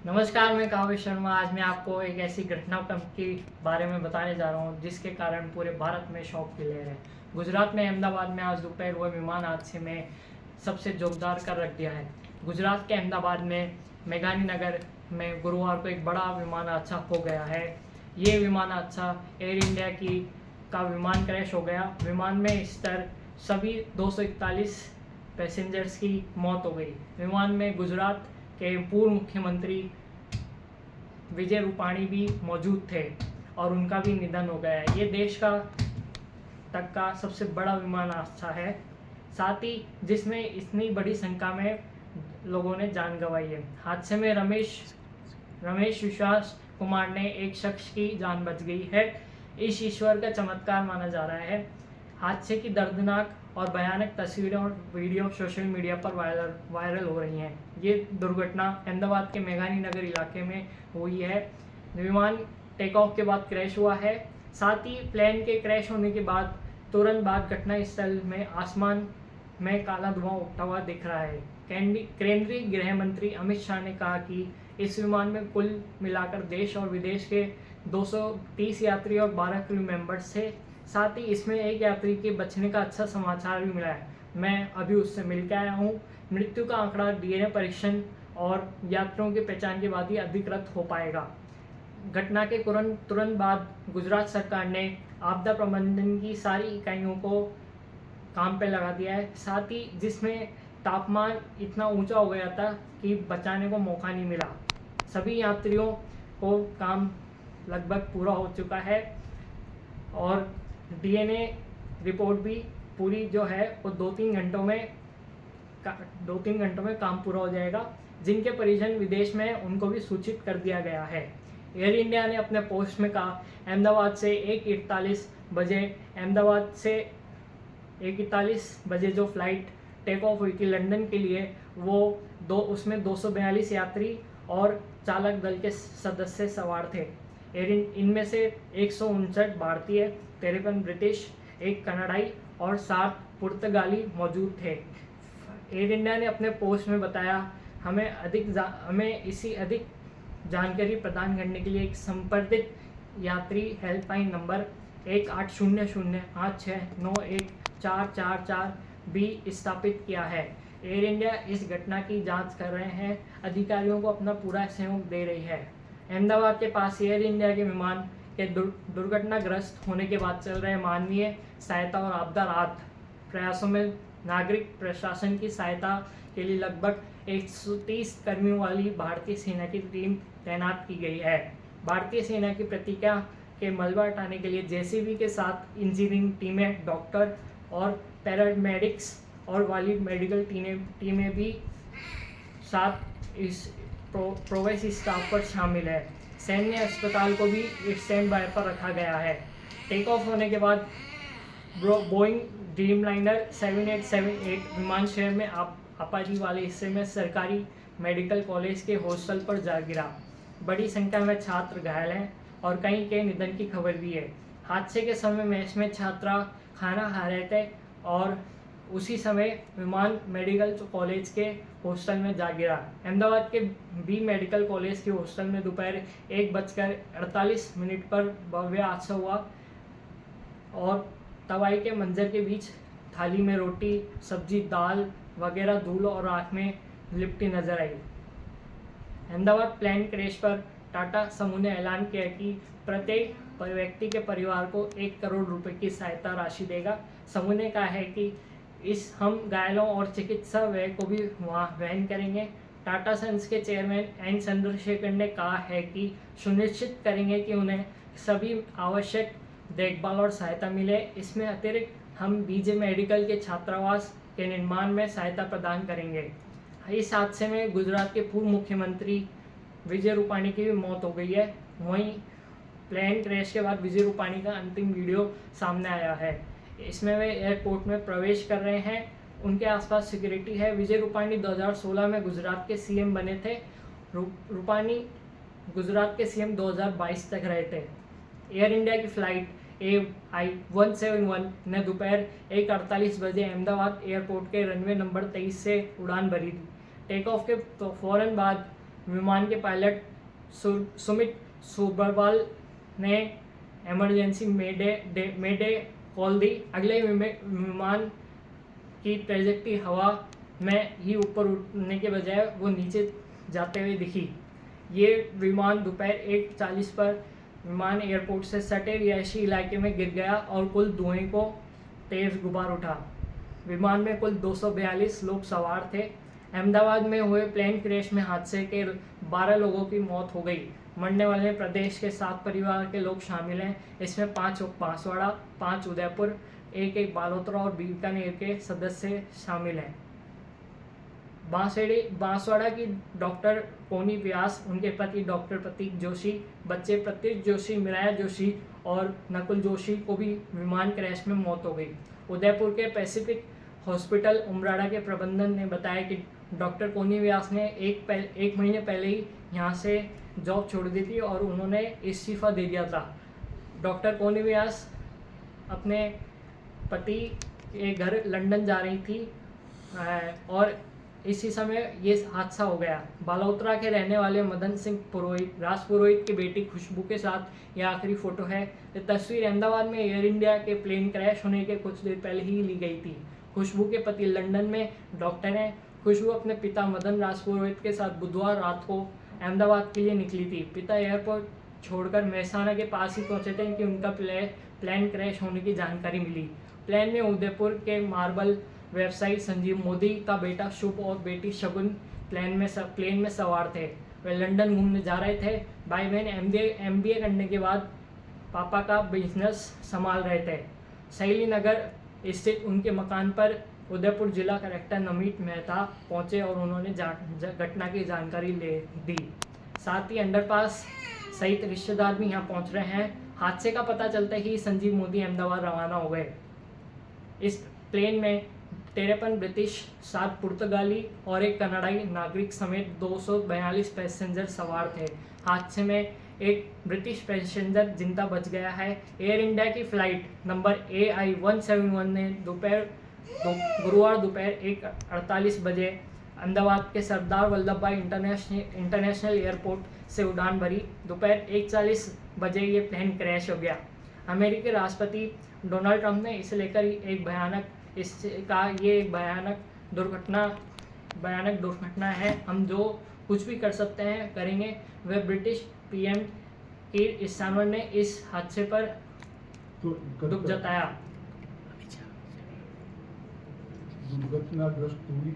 नमस्कार, मैं काव्य शर्मा। आज मैं आपको एक ऐसी घटना के बारे में बताने जा रहा हूँ जिसके कारण पूरे भारत में शौक की लहर है। गुजरात में अहमदाबाद में आज दोपहर हुए विमान हादसे में सबसे जोरदार कर रख दिया है। गुजरात के अहमदाबाद में मेघानी नगर में गुरुवार को एक बड़ा विमान हादसा हो गया है। ये विमान हादसा एयर इंडिया का विमान क्रैश हो गया। विमान में इस तरह सभी 241 पैसेंजर्स की मौत हो गई। विमान में गुजरात के पूर्व मुख्यमंत्री विजय रूपाणी भी मौजूद थे और उनका भी निधन हो गया है। ये देश का तक का सबसे बड़ा विमान हादसा है, साथ ही जिसमें इतनी बड़ी संख्या में लोगों ने जान गंवाई है। हादसे में रमेश विश्वास कुमार ने एक शख्स की जान बच गई है। इस ईश्वर का चमत्कार माना जा रहा है। हादसे की दर्दनाक और भयानक तस्वीरें और वीडियो सोशल मीडिया पर वायरल हो रही हैं। ये दुर्घटना अहमदाबाद के मेघानी नगर इलाके में हुई है। विमान टेक ऑफ के बाद क्रैश हुआ है। साथ ही प्लेन के क्रैश होने के बाद तुरंत बाद घटनास्थल में आसमान में काला धुआं उठता हुआ दिख रहा है। केंद्रीय गृह मंत्री अमित शाह ने कहा कि इस विमान में कुल मिलाकर देश और विदेश के 230 यात्री और 12 क्रू मेंबर्स थे। साथ ही इसमें एक यात्री के बचने का अच्छा समाचार भी मिला है। मैं अभी उससे मिल के आया हूँ। मृत्यु का आंकड़ा डीएनए परीक्षण और यात्रियों की पहचान के बाद ही अधिकृत हो पाएगा। घटना के तुरंत बाद गुजरात सरकार ने आपदा प्रबंधन की सारी इकाइयों को काम पे लगा दिया है। साथ ही जिसमें तापमान इतना ऊंचा हो गया था कि बचाने को मौका नहीं मिला। सभी यात्रियों को काम लगभग पूरा हो चुका है और डीएनए रिपोर्ट भी पूरी जो है वो 2-3 घंटों में काम पूरा हो जाएगा। जिनके परिजन विदेश में हैं उनको भी सूचित कर दिया गया है। एयर इंडिया ने अपने पोस्ट में कहा अहमदाबाद से 1:41 बजे जो फ्लाइट टेक ऑफ हुई थी लंदन के लिए, वो उसमें 242 यात्री और चालक दल के सदस्य सवार थे। इनमें से 159 भारतीय, 53 ब्रिटिश, 1 कनाडाई और 7 पुर्तगाली मौजूद थे। एयर इंडिया ने अपने पोस्ट में बताया हमें इसी अधिक जानकारी प्रदान करने के लिए एक संपर्कित यात्री हेल्पलाइन नंबर 1800-5691-444 भी स्थापित किया है। एयर इंडिया इस घटना की जांच कर रहे हैं। अधिकारियों को अपना पूरा सहयोग दे रही है। अहमदाबाद के पास एयर इंडिया के विमान के दुर्घटनाग्रस्त होने के बाद चल रहे मानवीय सहायता और आपदा राहत प्रयासों में नागरिक प्रशासन की सहायता के लिए लगभग 130 कर्मियों वाली भारतीय सेना की टीम तैनात की गई है। भारतीय सेना की प्रतिक्रिया के मलबा हटाने के लिए जेसीबी के साथ इंजीनियरिंग टीमें, डॉक्टर और पैरामेडिक्स और वाली मेडिकल टीमें भी साथ इस प्रोवेस स्टाफ पर शामिल है। सैन्य अस्पताल को भी स्टैंड बाय पर रखा गया है। टेक ऑफ होने के बाद बोइंग ड्रीमलाइनर 7878 विमान शहर में आबादी वाले हिस्से में सरकारी मेडिकल कॉलेज के हॉस्टल पर जा गिरा। बड़ी संख्या में छात्र घायल हैं और कई के निधन की खबर भी है। हादसे के समय मैच में छात्रा खाना खा रहे थे और उसी समय विमान मेडिकल कॉलेज के हॉस्टल में जा गिरा। अहमदाबाद के बी मेडिकल कॉलेज के हॉस्टल में दोपहर 1:48 पर भव्य हादसा हुआ और तबाही के मंजर के बीच थाली में रोटी, सब्जी, दाल वगैरह धूल और आँख में लिपटी नजर आई। अहमदाबाद प्लेन क्रैश पर टाटा समूह ने ऐलान किया कि प्रत्येक व्यक्ति के परिवार को 1 करोड़ रुपए की सहायता राशि देगा। समूह ने कहा है कि हम घायलों और चिकित्सा व्यय को भी वहन करेंगे। टाटा सन्स के चेयरमैन एन चंद्रशेखर ने कहा है कि सुनिश्चित करेंगे कि उन्हें सभी आवश्यक देखभाल और सहायता मिले। इसमें अतिरिक्त हम बीजे मेडिकल के छात्रावास के निर्माण में सहायता प्रदान करेंगे। इस हादसे में गुजरात के पूर्व मुख्यमंत्री विजय रूपाणी की भी मौत हो गई है। वहीं प्लेन क्रैश के बाद विजय रूपाणी का अंतिम वीडियो सामने आया है। इसमें वे एयरपोर्ट में प्रवेश कर रहे हैं। उनके आसपास सिक्योरिटी है। विजय रूपाणी 2016 में गुजरात के सीएम बने थे। रूपाणी गुजरात के सीएम 2022 तक रहे थे। एयर इंडिया की फ्लाइट AI-171 ने दोपहर 1:48 बजे अहमदाबाद एयरपोर्ट के रनवे नंबर 23 से उड़ान भरी थी। टेक ऑफ के फौरन बाद विमान के पायलट सुमित सोबरवाल ने इमरजेंसी मेडे कॉल दी। अगले विमान की ट्रेजेक्टरी हवा में ही ऊपर उड़ने के बजाय वो नीचे जाते हुए दिखी। ये विमान दोपहर 1:40 पर विमान एयरपोर्ट से सटे रिहायशी इलाके में गिर गया और कुल धुएं को तेज गुबार उठा। विमान में कुल 242 लोग सवार थे। अहमदाबाद में हुए प्लेन क्रैश में हादसे के 12 लोगों की मौत हो गई। मरने वाले प्रदेश के 7 परिवार के लोग शामिल हैं। इसमें 5 बांसवाड़ा, 5 उदयपुर, 1 बालोतरा और बीकानेर के सदस्य शामिल हैं। बांसवाड़ा की डॉक्टर कोनी व्यास, उनके पति डॉक्टर प्रतीक जोशी, बच्चे प्रतीक जोशी, मिराया जोशी और नकुल जोशी को भी विमान क्रैश में मौत हो गई। उदयपुर के पैसिफिक हॉस्पिटल उमराड़ा के प्रबंधन ने बताया कि डॉक्टर कोनी व्यास ने एक महीने पहले ही यहाँ से जॉब छोड़ दी थी और उन्होंने इस्तीफा दे दिया था। डॉक्टर कोनी व्यास अपने पति के घर लंदन जा रही थी और इसी समय ये हादसा हो गया। बालोतरा के रहने वाले मदन सिंह पुरोहित, राज पुरोहित की बेटी खुशबू के साथ यह आखिरी फोटो है। ये तस्वीर अहमदाबाद में एयर इंडिया के प्लेन क्रैश होने के कुछ देर पहले ही ली गई थी। खुशबू के पति लंदन में डॉक्टर हैं। खुशबू अपने पिता मदन राज पुरोहित के साथ बुधवार रात को अहमदाबाद के लिए निकली थी। पिता एयरपोर्ट छोड़कर मेहसाना के पास ही पहुंचे थे कि उनका प्लेन क्रैश होने की जानकारी मिली। प्लेन में उदयपुर के मार्बल व्यवसायी संजीव मोदी का बेटा शुभ और बेटी शगुन प्लेन में सवार थे। वे लंदन घूमने जा रहे थे। भाई बहन MBA करने के बाद पापा का बिजनेस संभाल रहे थे। सैली नगर स्थित उनके मकान पर उदयपुर जिला कलेक्टर नमित मेहता पहुंचे और उन्होंने घटना की जानकारी दी। साथ ही अंडरपास सहित रिश्तेदार भी यहाँ पहुंच रहे हैं। हादसे का पता चलते ही संजीव मोदी अहमदाबाद रवाना हो गए। इस प्लेन में 53 ब्रिटिश, 7 पुर्तगाली और 1 कनाडाई नागरिक समेत 242 पैसेंजर सवार थे। हादसे में एक ब्रिटिश पैसेंजर जिंदा बच गया है। एयर इंडिया की फ्लाइट नंबर AI 171 ने गुरुवार दोपहर 1:48 बजे अहमदाबाद के सरदार वल्लभ भाई इंटरनेशनल एयरपोर्ट से उड़ान भरी। दोपहर 1:40 बजे ये प्लेन क्रैश हो गया। अमेरिकी राष्ट्रपति डोनाल्ड ट्रंप ने इसे लेकर एक भयानक दुर्घटना है। हम जो कुछ भी कर सकते हैं करेंगे। वह ब्रिटिश PM कीर स्टारमर ने इस हादसे पर दुख जताया। दुर्घटनाग्रस्त हुई,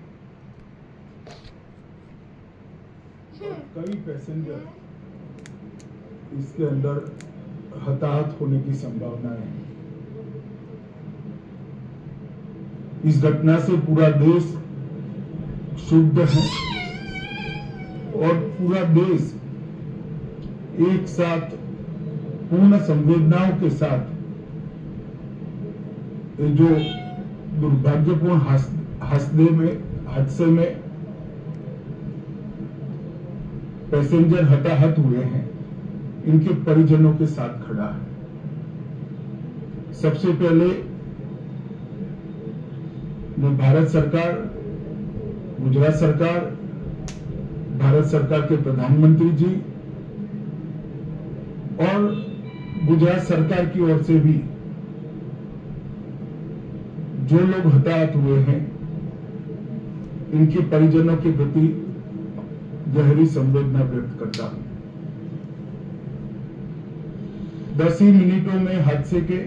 कई पैसेंजर इसके अंदर हताहत होने की संभावना है। इस घटना से पूरा देश क्षुब्ध है और पूरा देश एक साथ पूर्ण संवेदनाओं के साथ जो दुर्भाग्यपूर्ण हादसे में पैसेंजर हताहत हुए हैं, इनके परिजनों के साथ खड़ा है। सबसे पहले मैं भारत सरकार, गुजरात सरकार, भारत सरकार के प्रधानमंत्री जी और गुजरात सरकार की ओर से भी जो लोग हताहत हुए हैं, इनके परिजनों के प्रति गहरी संवेदना व्यक्त करता हूं। 10 ही मिनटों में हादसे के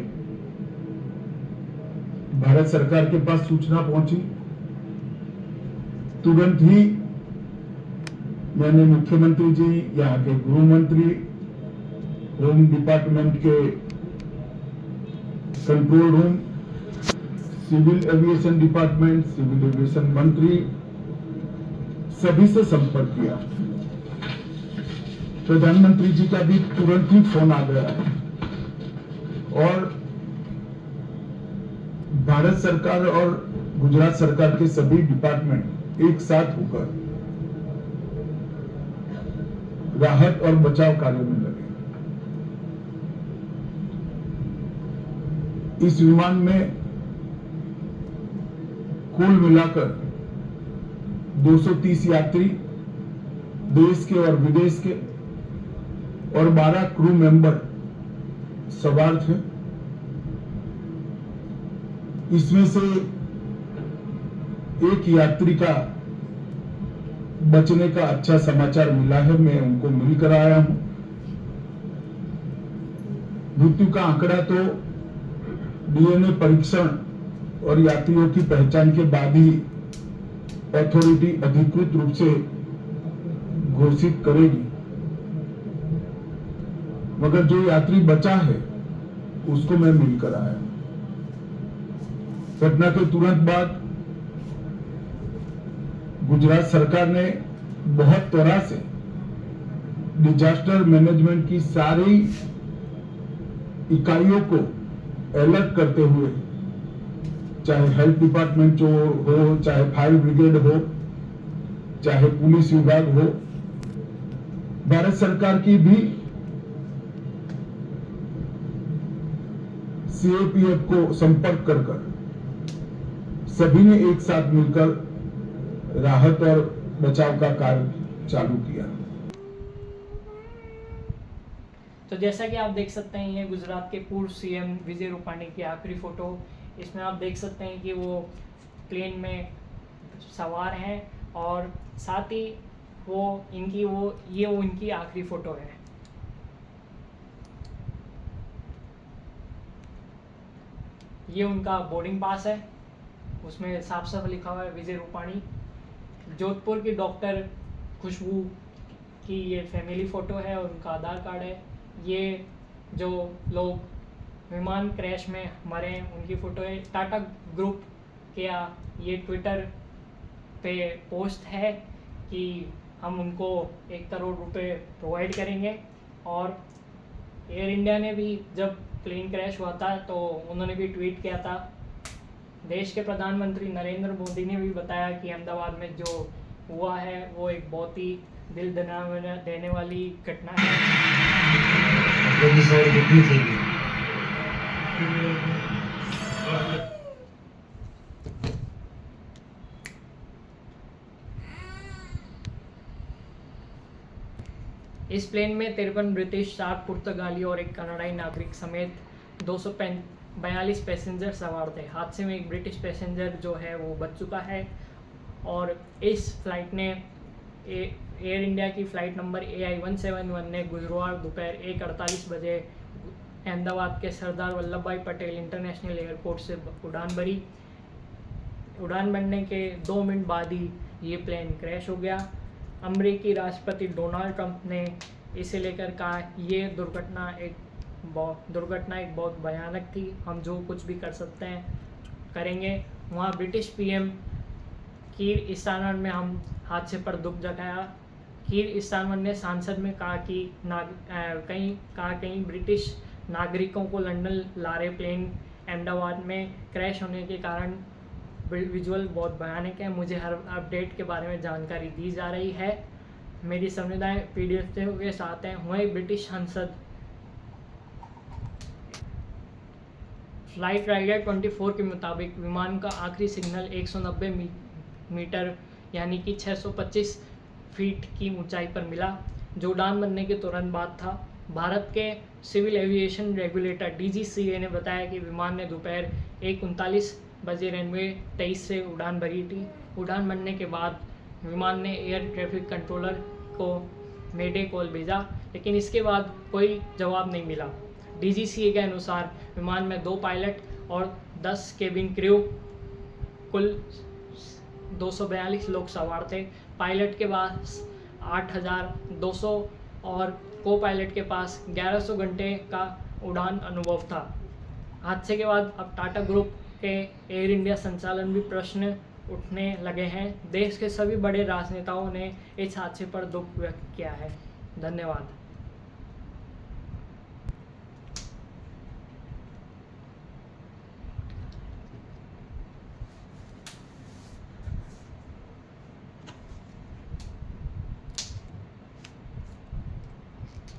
भारत सरकार के पास सूचना पहुंची। तुरंत ही मैंने मुख्यमंत्री जी, यहाँ के गृह मंत्री, होम डिपार्टमेंट के control room, civil aviation department, civil aviation मंत्री, सभी से संपर्क किया। प्रधानमंत्री जी का भी तुरंत ही फोन आ गया और भारत सरकार और गुजरात सरकार के सभी डिपार्टमेंट एक साथ होकर राहत और बचाव कार्य में लगे। इस विमान में कुल मिलाकर 230 यात्री देश के और विदेश के, और 12 क्रू मेंबर सवार थे। इसमें से एक यात्री का बचने का अच्छा समाचार मिला है, मैं उनको मिलकर आया हूं। मृत्यु का आंकड़ा तो डीएनए परीक्षण और यात्रियों की पहचान के बाद ही अथॉरिटी अधिकृत रूप से घोषित करेगी, मगर जो यात्री बचा है उसको मैं मिलकर आया। घटना के तुरंत बाद गुजरात सरकार ने बहुत त्वरा से डिजास्टर मैनेजमेंट की सारी इकाइयों को अलर्ट करते हुए, चाहे हेल्थ डिपार्टमेंट जो हो, चाहे फायर ब्रिगेड हो, चाहे पुलिस विभाग हो, भारत सरकार की भी सीएपीएफ को संपर्क कर सभी ने एक साथ मिलकर राहत और बचाव का कार्य चालू किया। तो जैसा कि आप देख सकते हैं, ये गुजरात के पूर्व सीएम विजय रूपाणी की आखिरी फोटो। इसमें आप देख सकते हैं कि वो प्लेन में सवार हैं और साथ ही ये उनकी आखिरी फोटो है। ये उनका बोर्डिंग पास है, उसमें साफ साफ लिखा हुआ है विजय रूपाणी। जोधपुर की डॉक्टर खुशबू की ये फैमिली फ़ोटो है और उनका आधार कार्ड है। ये जो लोग विमान क्रैश में मरे हैं उनकी फ़ोटो है। टाटा ग्रुप का ये ट्विटर पे पोस्ट है कि हम उनको 1 करोड़ रुपए प्रोवाइड करेंगे। और एयर इंडिया ने भी जब प्लेन क्रैश हुआ था तो उन्होंने भी ट्वीट किया था। देश के प्रधानमंत्री नरेंद्र मोदी ने भी बताया कि अहमदाबाद में जो हुआ है वो एक बहुत ही दिल दहला देने वाली घटना है। इस प्लेन में 53 ब्रिटिश, 7 पुर्तगाली और एक कनाडाई नागरिक समेत 242 पैसेंजर सवार थे। हादसे में एक ब्रिटिश पैसेंजर जो है वो बच चुका है। और इस फ्लाइट ने एयर इंडिया की फ़्लाइट नंबर AI-171 ने गुरुवार दोपहर 1:48 बजे अहमदाबाद के सरदार वल्लभ भाई पटेल इंटरनेशनल एयरपोर्ट से उड़ान भरी। उड़ान भरने के 2 मिनट बाद ही ये प्लेन क्रैश हो गया। अमेरिकी राष्ट्रपति डोनाल्ड ट्रंप ने इसे लेकर कहा, ये दुर्घटना एक बहुत भयानक थी, हम जो कुछ भी कर सकते हैं करेंगे। वहाँ ब्रिटिश पीएम कीर स्टारमर में हम हादसे पर दुख जताया। कीर स्टारमर ने संसद में कहा कि कई ब्रिटिश नागरिकों को लंदन ला रहे प्लेन अहमदाबाद में क्रैश होने के कारण विजुअल बहुत भयानक है। मुझे हर अपडेट के बारे में जानकारी दी जा रही है। मेरी संविधान PDF के साथ हैं। वहीं ब्रिटिश संसद फ्लाइट राइडर 24 के मुताबिक विमान का आखिरी सिग्नल 190 मीटर यानी कि 625 फीट की ऊंचाई पर मिला, जो उड़ान भरने के तुरंत बाद था। भारत के सिविल एविएशन रेगुलेटर DGCA ने बताया कि विमान ने दोपहर 1:39 बजे रनवे 23 से उड़ान भरी थी। उड़ान भरने के बाद विमान ने एयर ट्रैफिक कंट्रोलर को मेडे कॉल भेजा, लेकिन इसके बाद कोई जवाब नहीं मिला। DGCA के अनुसार विमान में 2 पायलट और 10 केबिन क्रू, कुल 242 लोग सवार थे। पायलट के पास 8,200 और को पायलट के पास 1100 घंटे का उड़ान अनुभव था। हादसे के बाद अब टाटा ग्रुप के एयर इंडिया संचालन भी प्रश्न उठने लगे हैं। देश के सभी बड़े राजनेताओं ने इस हादसे पर दुख व्यक्त किया है। धन्यवाद।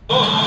Oh!